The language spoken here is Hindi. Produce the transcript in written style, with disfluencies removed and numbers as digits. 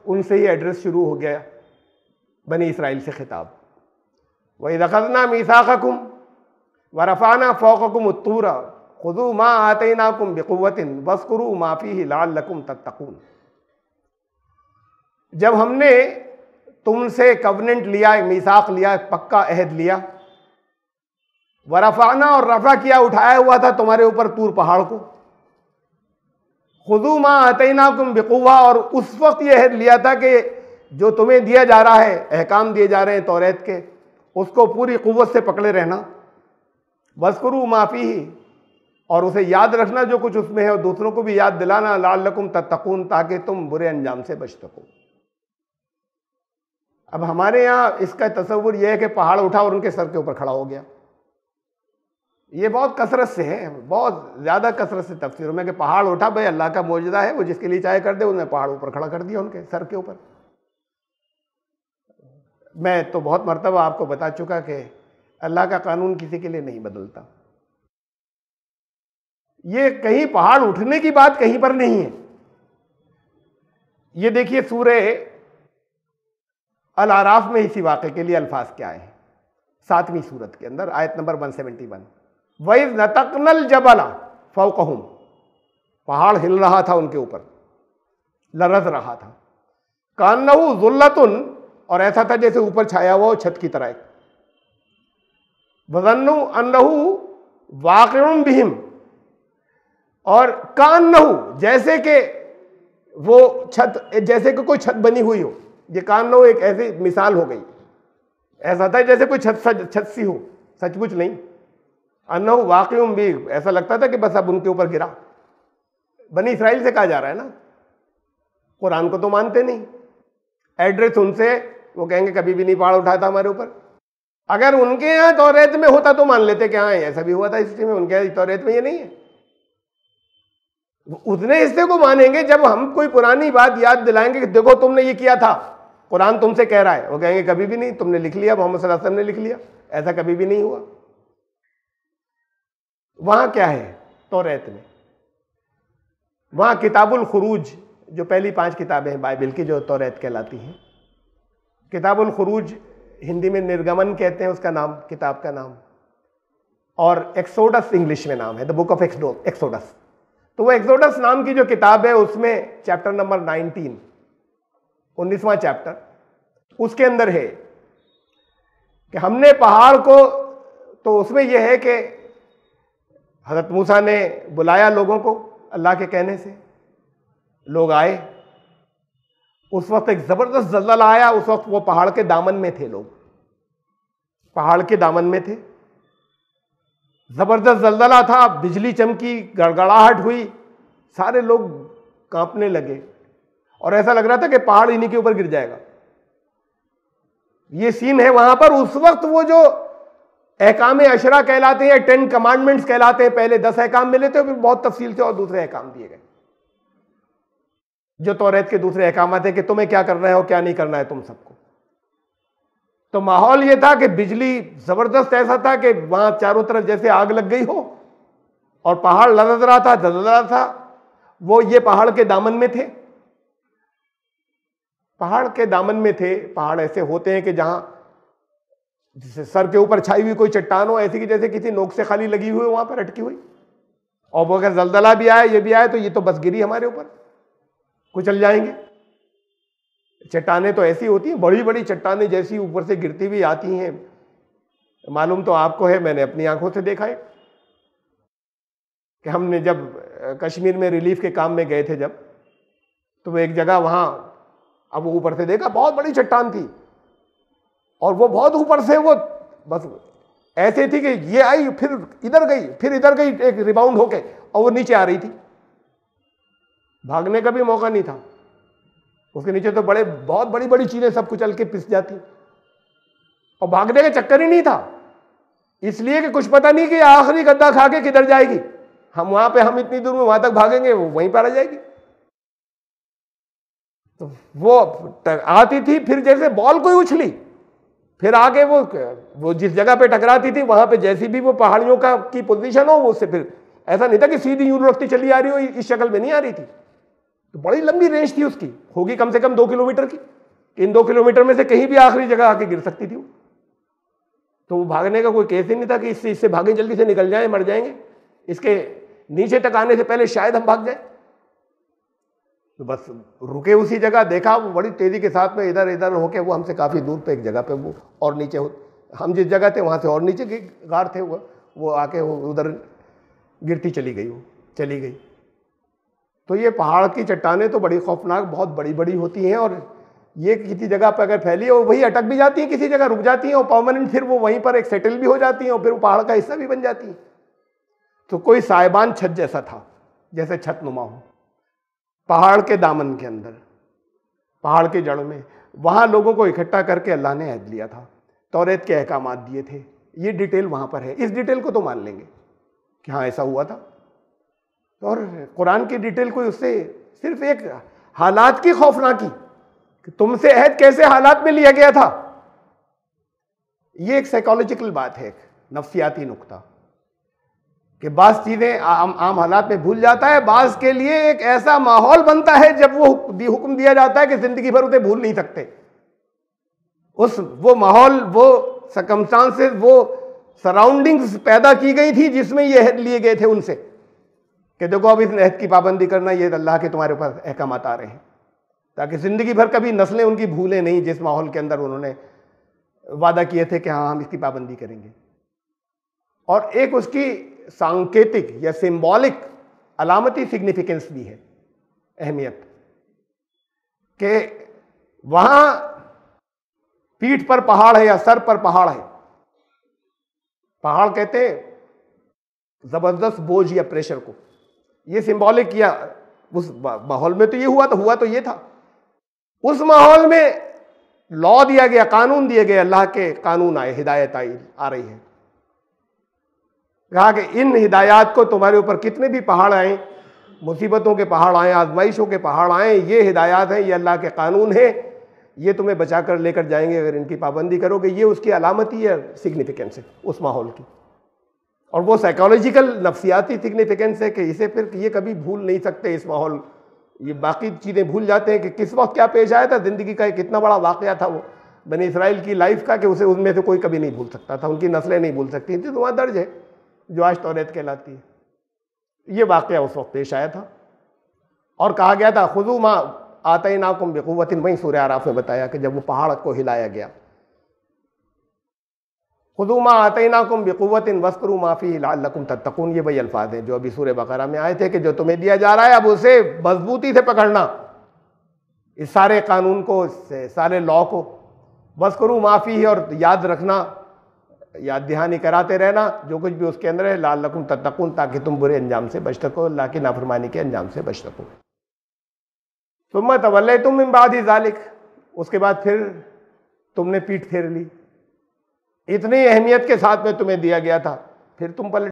उनसे ही एड्रेस शुरू हो गया, बनी इसराइल से खिताब। वइज़ अख़ज़ना मीसाक़कुम व रफ़अना फ़ौक़कुम अत्तूर ख़ुज़ू मा आतैनाकुम बिक़ुव्वतिन वज़्कुरू मा फ़ीहि लअल्लकुम तत्तक़ून। जब हमने तुमसे कवनेंट लिया, मीसाक लिया, पक्का अहद लिया, व रफ़अना और रफ़ा किया, उठाया हुआ था तुम्हारे ऊपर तूर पहाड़ को, ख़ुज़ू मा आतैनाकुम बिक़ुव्वा, और उस वक्त यह अहद लिया था कि जो तुम्हें दिया जा रहा है, अहकाम दिए जा रहे हैं तौरात के, उसको पूरी कुव्वत से पकड़े रहना। वज़्कुरू मा फ़ीहि, और उसे याद रखना जो कुछ उसमें है, और दूसरों को भी याद दिलाना, लअल्लकुम तत्तक़ून, ताकि तुम बुरे अंजाम से बच सको। अब हमारे यहाँ इसका तसव्वुर यह है कि पहाड़ उठा और उनके सर के ऊपर खड़ा हो गया। ये बहुत कसरत से है, बहुत ज़्यादा कसरत से तफसीर में, कि पहाड़ उठा, भाई अल्लाह का मौजूदा है, वो जिसके लिए चाहे कर दे, उन्हें पहाड़ ऊपर खड़ा कर दिया उनके सर के ऊपर। मैं तो बहुत मर्तबा आपको बता चुका कि अल्लाह का कानून किसी के लिए नहीं बदलता। ये कहीं पहाड़ उठने की बात कहीं पर नहीं है। ये देखिए सूरे अल आराफ में इसी वाक़े के लिए अल्फाज क्या है, 7वीं सूरत के अंदर आयत नंबर 171। वइज़ नतक़नल जबला फ़ौक़हुम, पहाड़ हिल रहा था उनके ऊपर, लरज़ रहा था, कान्नहु ज़ुल्लतुन, और ऐसा था जैसे ऊपर छाया हुआ छत की तरह, वज़न्नु अन्नहु वाक़िउन बिहिम, और कान्नहु, जैसे कि वो छत, जैसे कि कोई छत बनी हुई हो। ये कान्नहु एक ऐसी मिसाल हो गई, ऐसा था जैसे कोई छत सी हो, सचमुच नहीं। अन्नहु वाक़िउन बिहिम, ऐसा लगता था कि बस अब उनके ऊपर गिरा। बनी इसराइल से कहा जा रहा है ना, कुरान को तो मानते नहीं, एड्रेस उनसे, वो कहेंगे कभी भी नहीं पहाड़ उठाया था हमारे ऊपर। अगर उनके यहाँ तौरात में होता तो मान लेते कि हाँ ऐसा भी हुआ था हिस्ट्री में, उनके यहाँ तौरात में ये नहीं है। उतने हिस्से को मानेंगे जब हम कोई पुरानी बात याद दिलाएंगे कि देखो तुमने ये किया था, कुरान तुमसे कह रहा है। वो कहेंगे कभी भी नहीं, तुमने लिख लिया, मोहम्मद सल्लल्लाहु अलैहि वसल्लम ने लिख लिया, ऐसा कभी भी नहीं हुआ। वहां क्या है तौरात में? वहां किताबुल खुरूज, जो पहली 5 किताबें हैं बाइबल की, जो तौरात कहलाती हैं। किताबुल खुरूज हिंदी में निर्गमन कहते हैं उसका नाम, किताब का नाम, और एक्सोडस इंग्लिश में नाम है, द बुक ऑफ एक्सोडस। तो वो एक्सोडस नाम की जो किताब है, उसमें चैप्टर नंबर 19, 19वां चैप्टर, उसके अंदर है कि हमने पहाड़ को, तो उसमें यह है कि हज़रत मूसा ने बुलाया लोगों को अल्लाह के कहने से, लोग आए। उस वक्त एक ज़बरदस्त ज़लज़ला आया, उस वक्त वो पहाड़ के दामन में थे, लोग पहाड़ के दामन में थे, ज़बरदस्त ज़लज़ला था, बिजली चमकी, गड़गड़ाहट हुई, सारे लोग कांपने लगे और ऐसा लग रहा था कि पहाड़ इन्हीं के ऊपर गिर जाएगा। ये सीन है वहां पर। उस वक्त वो जो अहकाम अशरा कहलाते हैं, 10 कमांडमेंट्स कहलाते हैं, पहले 10 अहकाम मिले थे, फिर बहुत तफसील से और दूसरे अहकाम दिए गए, जो तौरात के दूसरे अहकाम थे कि तुम्हें क्या करना है और क्या नहीं करना है तुम सबको। तो माहौल ये था कि बिजली जबरदस्त ऐसा था कि वहां चारों तरफ जैसे आग लग गई हो, और पहाड़ लरज़ रहा था, जलजला था। वो ये पहाड़ के दामन में थे, पहाड़ के दामन में थे। पहाड़ ऐसे होते हैं कि जहां जैसे सर के ऊपर छाई हुई कोई चट्टान हो, ऐसी कि जैसे किसी नोक से खाली लगी हुई वहां पर अटकी हुई, और वो अगर जलजला भी आए, ये भी आए, तो ये तो बस गिरी हमारे ऊपर, कुचल जाएंगे। चट्टानें तो ऐसी होती हैं, बड़ी बड़ी चट्टानें जैसी ऊपर से गिरती हुई आती हैं। मालूम तो आपको है, मैंने अपनी आंखों से देखा है कि हमने जब कश्मीर में रिलीफ के काम में गए थे जब, तो वो एक जगह वहां, अब वो ऊपर से देखा बहुत बड़ी चट्टान थी, और वो बहुत ऊपर से वो बस ऐसे थी कि ये आई, फिर इधर गई, फिर इधर गई, एक रिबाउंड होके, और वो नीचे आ रही थी। भागने का भी मौका नहीं था, उसके नीचे तो बहुत बड़ी बड़ी चीजें सब कुचल के पिस जाती, और भागने का चक्कर ही नहीं था, इसलिए कि कुछ पता नहीं कि आखिरी गद्दा खा के किधर जाएगी। हम वहां पे, हम इतनी दूर में वहां तक भागेंगे, वो वहीं पर आ जाएगी। तो वो आती थी, फिर जैसे बॉल कोई उछली, फिर आगे वो जिस जगह पे टकराती थी, वहां पे जैसी भी वो पहाड़ियों का की पोजीशन हो, वो उससे फिर ऐसा नहीं था कि सीधी यूं लुढ़कती चली आ रही हो, इस शक्ल में नहीं आ रही थी। तो बड़ी लंबी रेंज थी उसकी, होगी कम से कम 2 किलोमीटर की। इन 2 किलोमीटर में से कहीं भी आखिरी जगह आके गिर सकती थी वो। तो वो भागने का कोई केस ही नहीं था कि इससे भागें, जल्दी से निकल जाएं, मर जाएंगे, इसके नीचे तक आने से पहले शायद हम भाग जाएं। तो बस रुके उसी जगह, देखा वो बड़ी तेजी के साथ में इधर इधर होके वो हमसे काफी दूर पे एक जगह पे वो और नीचे हम जिस जगह थे वहां से और नीचे गार थे, वो आके वो उधर गिरती चली गई, वो चली गई। तो ये पहाड़ की चट्टानें तो बड़ी खौफनाक, बहुत बड़ी बड़ी होती हैं, और ये किसी जगह पर अगर फैली है वो वही अटक भी जाती है, किसी जगह रुक जाती हैं और परमानेंट फिर वो वहीं पर एक सेटल भी हो जाती हैं और फिर वो पहाड़ का हिस्सा भी बन जाती हैं। तो कोई साइबान छत जैसा था, जैसे छत नुमा हो, पहाड़ के दामन के अंदर, पहाड़ की जड़ में, वहां लोगों को इकट्ठा करके अल्लाह ने अहद लिया था, तौरेत के अहकामात दिए थे। ये डिटेल वहां पर है, इस डिटेल को तो मान लेंगे कि हाँ ऐसा हुआ था। और कुरान की डिटेल कोई उससे सिर्फ एक हालात की खौफनाकी कि तुमसे अहद कैसे हालात में लिया गया था, ये एक साइकोलॉजिकल बात है, एक नफ्सियाती नुक्ता कि बाज़ चीज़ें आम हालात में भूल जाता है, बाज़ के लिए एक ऐसा माहौल बनता है जब वो हुक्म दिया जाता है कि जिंदगी भर उसे भूल नहीं सकते। वो माहौल, वो सर्कमस्टांसेस, वो सराउंडिंग्स पैदा की गई थी जिसमें ये अहद लिए गए थे उनसे कि देखो अब इस अहद की पाबंदी करना, ये अल्लाह के तुम्हारे ऊपर अहकामात आ रहे हैं, ताकि जिंदगी भर कभी नस्लें उनकी भूलें नहीं जिस माहौल के अंदर उन्होंने वादा किए थे कि हाँ हम इसकी पाबंदी करेंगे। और एक उसकी सांकेतिक या सिंबॉलिक अलामती सिग्निफिकेंस भी है, अहमियत, कि वहां पीठ पर पहाड़ है या सर पर पहाड़ है। पहाड़ कहते हैं जबरदस्त बोझ या प्रेशर को, ये सिंबॉलिक किया। उस माहौल में तो ये हुआ तो ये था। उस माहौल में लॉ दिया गया, कानून दिए गए, अल्लाह के कानून आए, हिदायत आ रही है। कहा कि इन हिदायत को तुम्हारे ऊपर कितने भी पहाड़ आए, मुसीबतों के पहाड़ आए, आजमाइशों के पहाड़ आए, ये हिदायत है, ये अल्लाह के कानून है, ये तुम्हें बचा कर लेकर जाएंगे अगर इनकी पाबंदी करोगे। ये उसकी अलामती या सिग्निफिकेंस है उस माहौल की, और वो साइकोलॉजिकल नफ्सियाती सिग्निफिकेंस है कि इसे फिर ये कभी भूल नहीं सकते इस माहौल। ये बाकी चीज़ें भूल जाते हैं कि किस वक्त क्या पेश आया था, ज़िंदगी का एक कितना बड़ा वाक़या था वो बनी इसराइल की लाइफ का, कि उसे उनमें से कोई कभी नहीं भूल सकता था, उनकी नस्लें नहीं भूल सकती थी। तो वहाँ दर्ज है जो आज तौरेत कहलाती है। ये वाक़या उस वक्त पेश आया था और कहा गया था खुज़ू मा आतैनाकुम बिक़ुव्वतिन, वहीं सूरह आराफ में बताया कि जब वो पहाड़ को हिलाया गया, खुज़ू मा आतैनाकुम बिक़ुव्वतिन वज़कुरू मा फ़ीहि लअल्लकुम तत्तक़ून, ये वही अल्फाज हैं जो अभी सूरह बक़रा में आए थे कि जो तुम्हें दिया जा रहा है अब उसे मजबूती से पकड़ना, इस सारे कानून को, इस सारे लॉ को, वज़कुरू मा फ़ीहि, और याद रखना, याद दहानी कराते रहना जो कुछ भी उसके अंदर है, लअल्लकुम तत्तक़ून, ताकि तुम बुरे अंजाम से बच सको, अल्लाह की नाफरमानी के अंजाम से बच सको। सुम्मा तवल्लैतुम मिन बादि ज़ालिक, उसके बाद फिर तुमने पीठ फेर ली, इतनी अहमियत के साथ में तुम्हें दिया गया था, फिर तुम पलट